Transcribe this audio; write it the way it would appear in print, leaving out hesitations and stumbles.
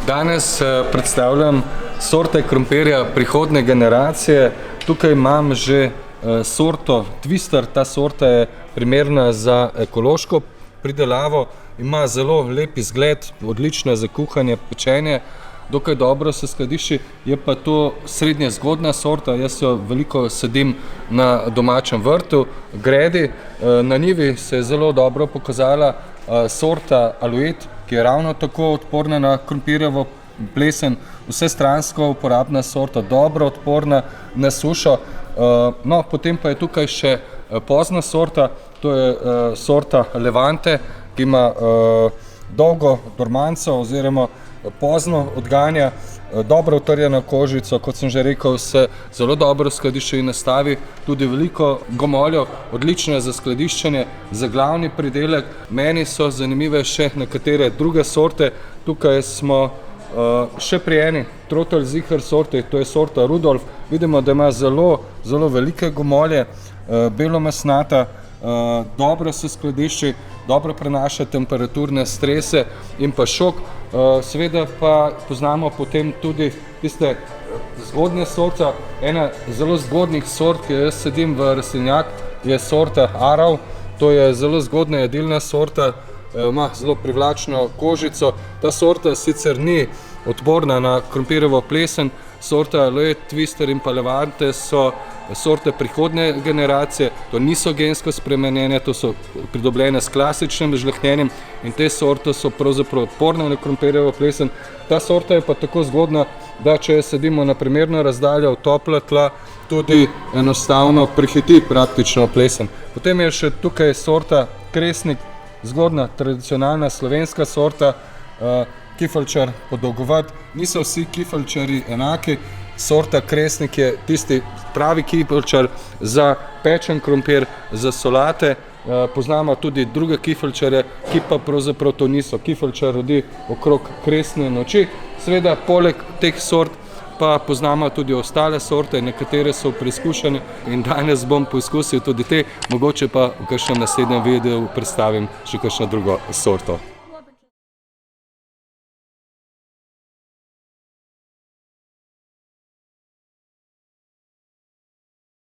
Danes predstavljam sorte krompirja prihodne generacije. Tukaj imam že sorto Twister. Ta sorta je primerna za ekološko pridelavo. Ima zelo lep izgled, odlična za kuhanje, pečenje. Dokaj dobro se skladišči, je pa to srednje zgodna sorta. Jaz jo veliko sadim na domačem vrtu, gredi. Na njivi se je zelo dobro pokazala sorta Alouette, ki je ravno tako odporna na krompirjevo plesen, vsestransko uporabna sorta, dobro odporna na sušo. No, potem pa je tukaj še pozna sorta, to je sorta Levante, ki ima dolgo dormanco oziroma pozno odganja, dobro utrjeno kožico, kot sem že rekel, se zelo dobro skladišči in nastavi, tudi veliko gomoljo, odlično za skladiščenje, za glavni pridelek. Meni so zanimive še nekatere druge sorte. Tukaj smo še pri eni Trottelsicher sorti, to je sorta Rudolf. Vidimo, da ima zelo velike gomolje, belomesnata, dobro se skladišči, dobro prenaša temperaturne strese in pa šok. Seveda pa poznamo potem tudi tiste zgodnje sorte. Ena zelo zgodnih sort, ki jo jaz sadim v rastlinjak, je sorta Arau. To je zelo zgodna jedilna sorta, ima zelo privlačno kožico. Ta sorta sicer ni odporna na krompirjevo plesen. Sorta Alouette, Twister in pa Levante so sorte prihodne generacije. To niso gensko spremenjene, to so pridobljene s klasičnim žlehnjenjem in te sorte so pravzaprav odporne na krompirjevo plesen. Ta sorta je pa tako zgodna, da če jo sadimo na primerno razdaljo v topla tla, tudi enostavno prehiti praktično plesen. Potem je še tukaj sorta Kresnik, zgodna, tradicionalna slovenska sorta, kifeljčar podolgovat. Niso vsi kifeljčari enaki. Sorta Kresnik je tisti pravi kifeljčar za pečen krompir, za solate. Poznamo tudi druge kifeljčare, ki pa pravzaprav to niso. Kifeljčar rodi okrog kresne noči. Seveda, poleg teh sort pa poznamo tudi ostale sorte, nekatere so preizkušene in danes bom poizkusil tudi te, mogoče pa v kakšnem naslednjem videu predstavim še kakšno drugo sorto.